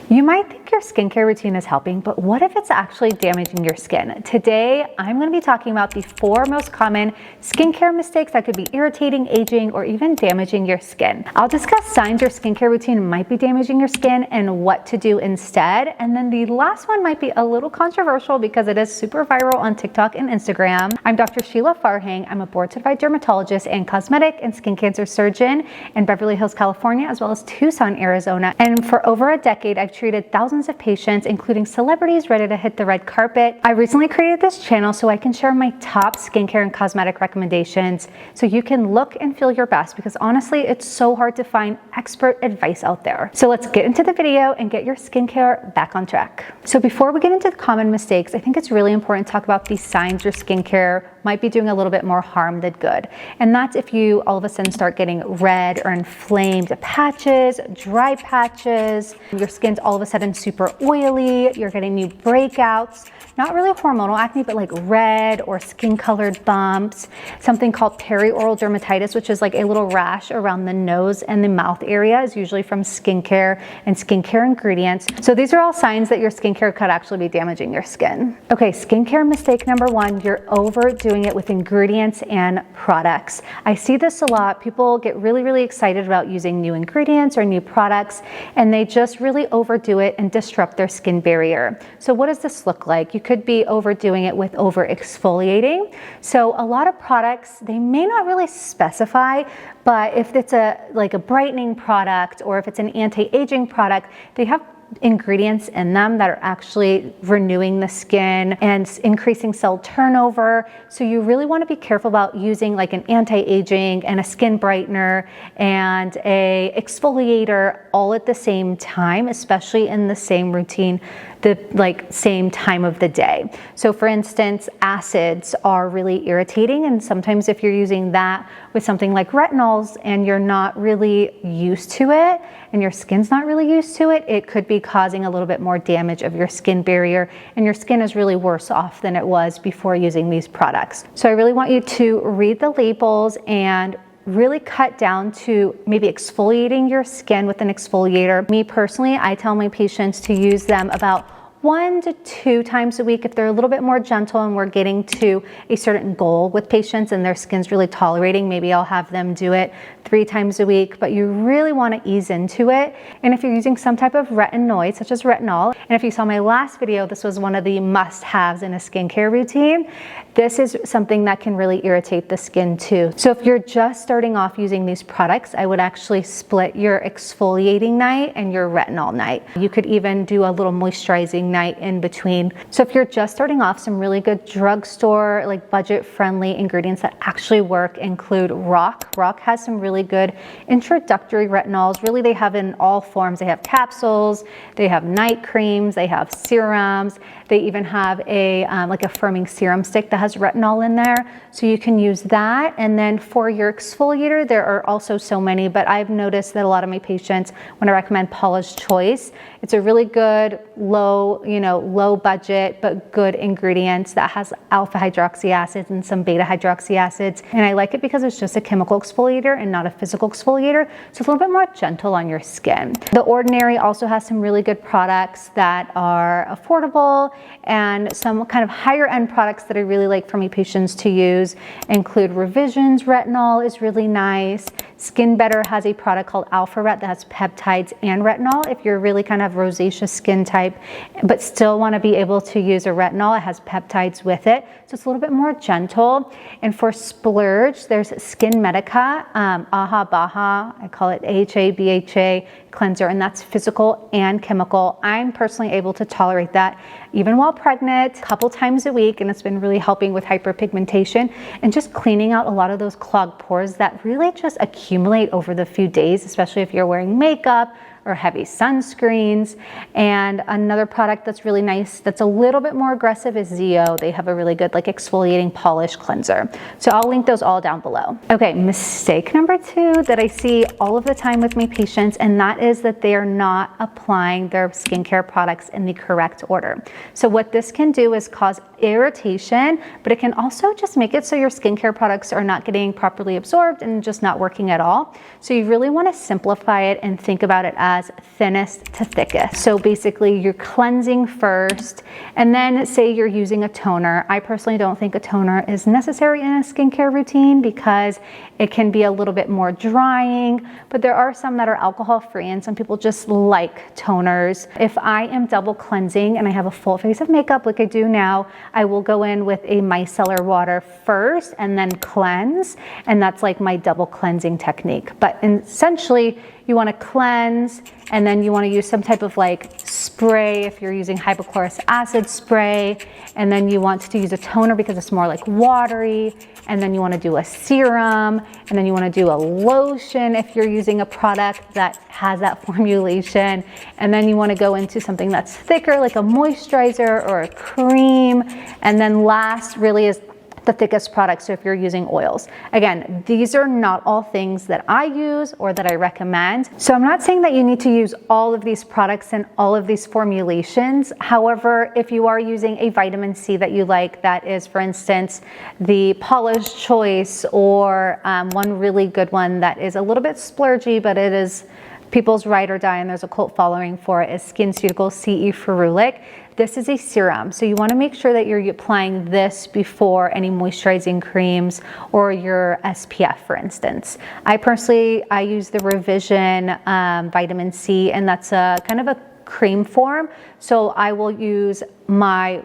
You might think your skincare routine is helping, but what if it's actually damaging your skin? Today, I'm going to be talking about the 4 most common skincare mistakes that could be irritating, aging, or even damaging your skin. I'll discuss signs your skincare routine might be damaging your skin and what to do instead. And then the last one might be a little controversial because it is super viral on TikTok and Instagram. I'm Dr. Sheila Farhang. I'm a board-certified dermatologist and cosmetic and skin cancer surgeon in Beverly Hills, California, as well as Tucson, Arizona. And for over a decade, I've treated thousands of patients, including celebrities ready to hit the red carpet. I recently created this channel so I can share my top skincare and cosmetic recommendations so you can look and feel your best, because honestly, it's so hard to find expert advice out there. So let's get into the video and get your skincare back on track. So before we get into the common mistakes, I think it's really important to talk about these signs your skincare might be doing a little bit more harm than good. And that's if you all of a sudden start getting red or inflamed patches, dry patches, your skin's all of a sudden super oily, you're getting new breakouts, not really hormonal acne, but like red or skin colored bumps, something called perioral dermatitis, which is like a little rash around the nose and the mouth area, is usually from skincare and skincare ingredients. So these are all signs that your skincare could actually be damaging your skin. Okay, skincare mistake number 1, you're overdoing it with ingredients and products. I see this a lot. People get really excited about using new ingredients or new products, and they just really overdo it and disrupt their skin barrier. So what does this look like? You could be overdoing it with over exfoliating. So a lot of products, they may not really specify, but if it's like a brightening product or if it's an anti-aging product, they have ingredients in them that are actually renewing the skin and increasing cell turnover. So you really want to be careful about using like an anti-aging and a skin brightener and a exfoliator all at the same time, especially in the same routine, the same time of the day. So for instance, acids are really irritating, and sometimes if you're using that with something like retinols and you're not really used to it and your skin's not really used to it, it could be causing a little bit more damage of your skin barrier, and your skin is really worse off than it was before using these products. So I really want you to read the labels and really cut down to maybe exfoliating your skin with an exfoliator. Me personally, I tell my patients to use them about 1 to 2 times a week. If they're a little bit more gentle and we're getting to a certain goal with patients and their skin's really tolerating, maybe I'll have them do it 3 times a week, but you really want to ease into it. And if you're using some type of retinoid, such as retinol, and if you saw my last video, this was one of the must-haves in a skincare routine. This is something that can really irritate the skin too. So if you're just starting off using these products, I would actually split your exfoliating night and your retinol night. You could even do a little moisturizing night in between. So if you're just starting off, some really good drugstore, like budget-friendly ingredients that actually work include Rock. Rock has some really good introductory retinols. Really, they have in all forms. They have capsules, they have night creams, they have serums. They even have a like a firming serum stick that has retinol in there. So you can use that. And then for your exfoliator, there are also so many, but I've noticed that a lot of my patients, when I recommend Paula's Choice, it's a really good low budget, but good ingredients that has alpha hydroxy acids and some beta hydroxy acids. And I like it because it's just a chemical exfoliator and not a physical exfoliator. So it's a little bit more gentle on your skin. The Ordinary also has some really good products that are affordable, and some kind of higher end products that I really like for my patients to use include Revision's retinol is really nice. Skin Better has a product called Alpha Ret that has peptides and retinol. If you're really kind of rosacea skin type, but still want to be able to use a retinol, it has peptides with it. So it's a little bit more gentle. And for Splurge, there's Skin Medica, Aha Baha, I call it AHA, BHA cleanser, and that's physical and chemical. I'm personally able to tolerate that even while pregnant, a couple times a week, and it's been really helping with hyperpigmentation and just cleaning out a lot of those clogged pores that really just accumulate over the few days, especially if you're wearing makeup or heavy sunscreens. And another product that's really nice, that's a little bit more aggressive, is Zeo. They have a really good like exfoliating polish cleanser. So I'll link those all down below. Okay, mistake number 2 that I see all of the time with my patients, and that is that they are not applying their skincare products in the correct order. So what this can do is cause irritation, but it can also just make it so your skincare products are not getting properly absorbed and just not working at all. So you really want to simplify it and think about it as thinnest to thickest. So basically you're cleansing first, and then say you're using a toner. I personally don't think a toner is necessary in a skincare routine because it can be a little bit more drying, but there are some that are alcohol free and some people just like toners. If I am double cleansing and I have a full face of makeup like I do now, I will go in with a micellar water first and then cleanse, and that's like my double cleansing technique. But essentially you want to cleanse, and then you want to use some type of like spray if you're using hypochlorous acid spray, and then you want to use a toner because it's more like watery, and then you want to do a serum, and then you want to do a lotion if you're using a product that has that formulation, and then you want to go into something that's thicker like a moisturizer or a cream, and then last really is the thickest product. So if you're using oils, again, these are not all things that I use or that I recommend. So I'm not saying that you need to use all of these products and all of these formulations. However, if you are using a vitamin C that you like, that is, for instance, the Paula's Choice, or one really good one that is a little bit splurgy, but it is people's ride or die, and there's a cult following for it, is SkinCeuticals CE Ferulic. This is a serum, so you want to make sure that you're applying this before any moisturizing creams or your SPF, for instance. I personally use the Revision vitamin C, and that's a kind of a cream form. So I will use my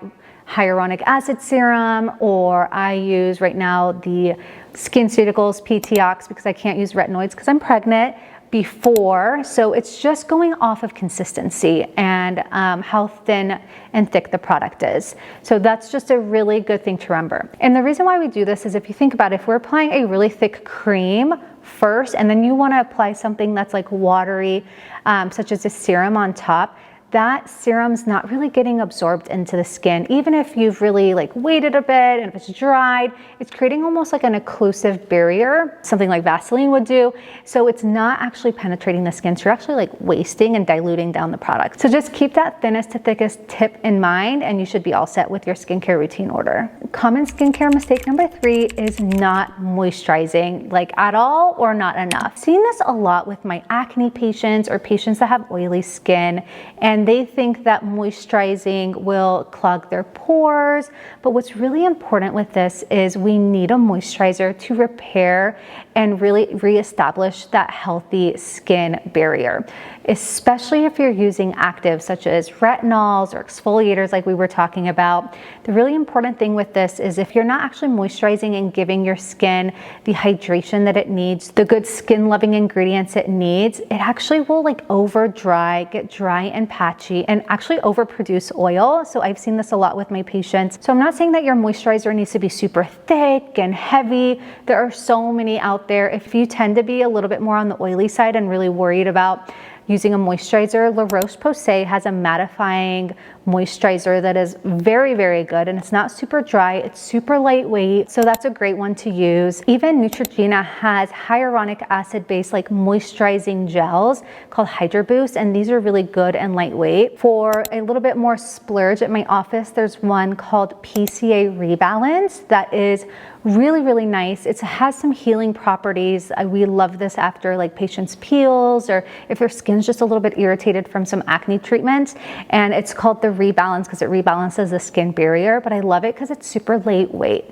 hyaluronic acid serum, or I use right now the SkinCeuticals PTOX because I can't use retinoids because I'm pregnant before. So it's just going off of consistency and how thin and thick the product is. So that's just a really good thing to remember. And the reason why we do this is, if you think about it, if we're applying a really thick cream first and then you want to apply something that's like watery, such as a serum on top, that serum's not really getting absorbed into the skin. Even if you've really like waited a bit and if it's dried, it's creating almost like an occlusive barrier, something like Vaseline would do. So it's not actually penetrating the skin. So you're actually like wasting and diluting down the product. So just keep that thinnest to thickest tip in mind, and you should be all set with your skincare routine order. Common skincare mistake number 3 is not moisturizing, like at all or not enough. Seeing this a lot with my acne patients or patients that have oily skin, and they think that moisturizing will clog their pores. But what's really important with this is we need a moisturizer to repair and really reestablish that healthy skin barrier, especially if you're using actives such as retinols or exfoliators like we were talking about. The really important thing with this is if you're not actually moisturizing and giving your skin the hydration that it needs, the good skin loving ingredients it needs, it actually will like over dry, get dry and patchy, and actually overproduce oil. So I've seen this a lot with my patients. So I'm not saying that your moisturizer needs to be super thick and heavy. There are so many out there. If you tend to be a little bit more on the oily side and really worried about using a moisturizer, La Roche-Posay has a mattifying moisturizer that is very, very good, and it's not super dry, it's super lightweight, so that's a great one to use. Even Neutrogena has hyaluronic acid based like moisturizing gels called Hydro Boost, and these are really good and lightweight. For a little bit more splurge at my office, there's one called PCA Rebalance that is really, really nice. It has some healing properties. We love this after like patients' peels, or if their skin's just a little bit irritated from some acne treatment. And it's called the Rebalance because it rebalances the skin barrier, but I love it because it's super lightweight.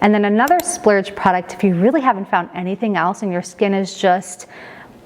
And then another splurge product, if you really haven't found anything else and your skin is just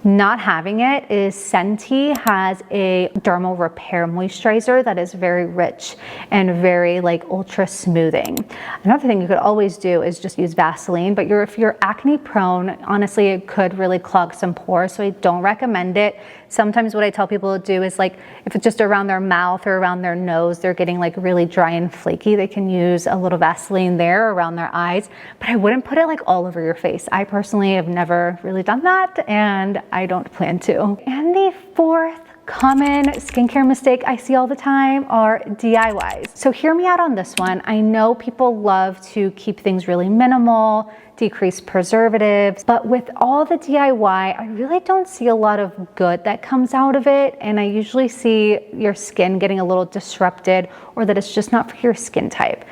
not having it, is Scentsy has a dermal repair moisturizer that is very rich and very like ultra smoothing. Another thing you could always do is just use Vaseline, but if you're acne prone, honestly, it could really clog some pores, so I don't recommend it. Sometimes what I tell people to do is like, if it's just around their mouth or around their nose, they're getting like really dry and flaky, they can use a little Vaseline there around their eyes, but I wouldn't put it like all over your face. I personally have never really done that, and I don't plan to. And the 4th common skincare mistake I see all the time are DIYs. So hear me out on this one. I know people love to keep things really minimal, decrease preservatives. But with all the DIY, I really don't see a lot of good that comes out of it. And I usually see your skin getting a little disrupted, or that it's just not for your skin type.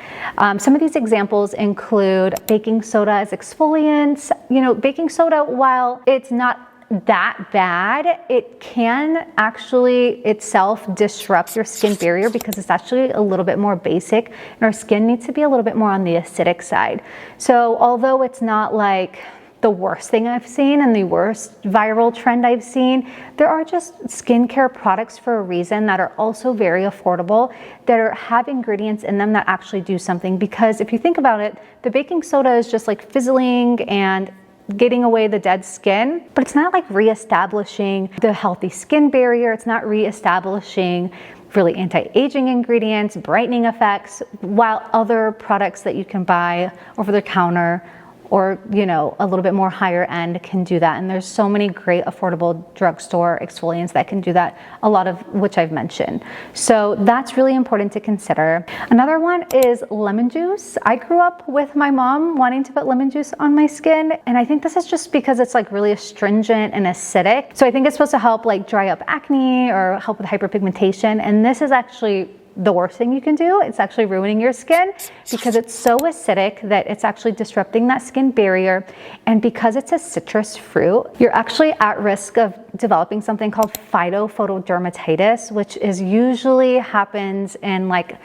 Some of these examples include baking soda as exfoliants. You know, baking soda, while it's not that bad, it can actually itself disrupt your skin barrier because it's actually a little bit more basic, and our skin needs to be a little bit more on the acidic side. So although it's not like the worst thing I've seen and the worst viral trend I've seen, there are just skincare products for a reason that are also very affordable, that have ingredients in them that actually do something. Because if you think about it, the baking soda is just like fizzling and getting away the dead skin, but it's not like reestablishing the healthy skin barrier. It's not reestablishing really anti-aging ingredients, brightening effects, while other products that you can buy over the counter or, you know, a little bit more higher end can do that. And there's so many great affordable drugstore exfoliants that can do that, a lot of which I've mentioned. So that's really important to consider. Another one is lemon juice. I grew up with my mom wanting to put lemon juice on my skin, and I think this is just because it's like really astringent and acidic. So I think it's supposed to help like dry up acne or help with hyperpigmentation, and this is actually the worst thing you can do. It's actually ruining your skin because it's so acidic that it's actually disrupting that skin barrier. And because it's a citrus fruit, you're actually at risk of developing something called phytophotodermatitis, which is usually happens in like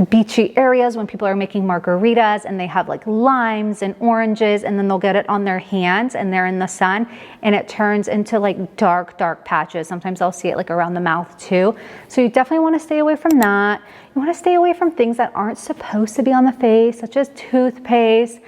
beachy areas when people are making margaritas and they have like limes and oranges, and then they'll get it on their hands and they're in the sun and it turns into like dark patches. Sometimes I'll see it like around the mouth too. So you definitely want to stay away from that. You want to stay away from things that aren't supposed to be on the face, such as toothpaste.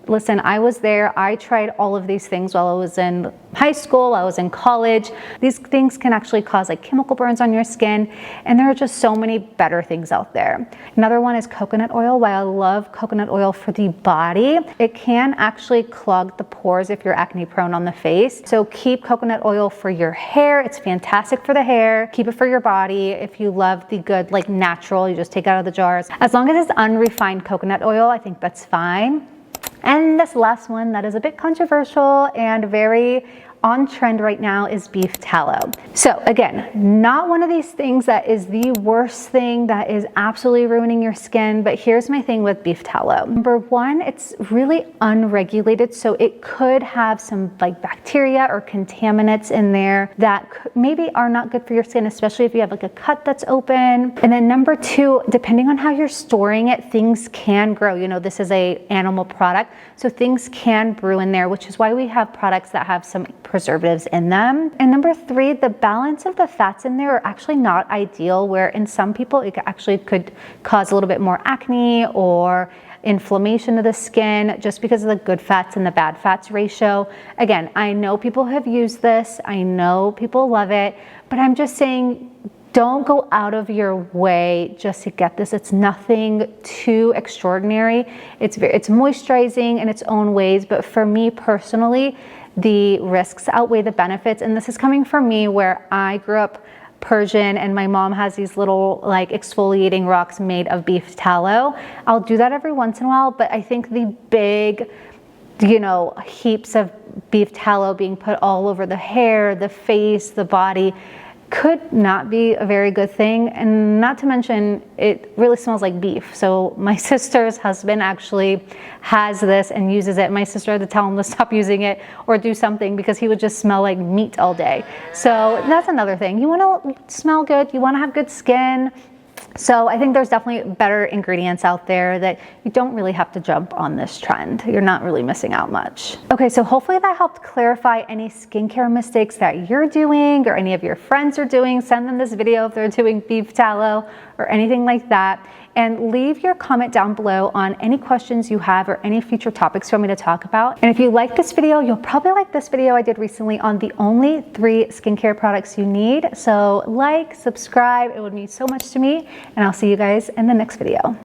Listen, I was there. I tried all of these things while I was in high school, I was in college. These things can actually cause like chemical burns on your skin, and there are just so many better things out there. Another one is coconut oil. While I love coconut oil for the body, it can actually clog the pores if you're acne prone on the face. So keep coconut oil for your hair. It's fantastic for the hair. Keep it for your body. If you love the good, like natural, you just take it out of the jars. As long as it's unrefined coconut oil, I think that's fine. And this last one that is a bit controversial and very on trend right now is beef tallow. So again, not one of these things that is the worst thing that is absolutely ruining your skin, but here's my thing with beef tallow. Number one, it's really unregulated, so it could have some like bacteria or contaminants in there that maybe are not good for your skin, especially if you have like a cut that's open. And then number two, depending on how you're storing it, things can grow. You know, this is a animal product, so things can brew in there, which is why we have products that have some preservatives in them. And number three, the balance of the fats in there are actually not ideal, where in some people it actually could cause a little bit more acne or inflammation of the skin just because of the good fats and the bad fats ratio. Again, I know people have used this, I know people love it, but I'm just saying, don't go out of your way just to get this. It's nothing too extraordinary. It's moisturizing in its own ways, but for me personally, the risks outweigh the benefits. And this is coming from me, where I grew up Persian and my mom has these little like exfoliating rocks made of beef tallow. I'll do that every once in a while, but I think the big, you know, heaps of beef tallow being put all over the hair, the face, the body could not be a very good thing. And not to mention, it really smells like beef. So my sister's husband actually has this and uses it. My sister had to tell him to stop using it or do something because he would just smell like meat all day. So that's another thing. You want to smell good, you want to have good skin. So I think there's definitely better ingredients out there that you don't really have to jump on this trend. You're not really missing out much. Okay, so hopefully that helped clarify any skincare mistakes that you're doing or any of your friends are doing. Send them this video if they're doing beef tallow or anything like that. And leave your comment down below on any questions you have or any future topics you want me to talk about. And if you like this video, you'll probably like this video I did recently on the only 3 skincare products you need. So like, subscribe, it would mean so much to me, and I'll see you guys in the next video.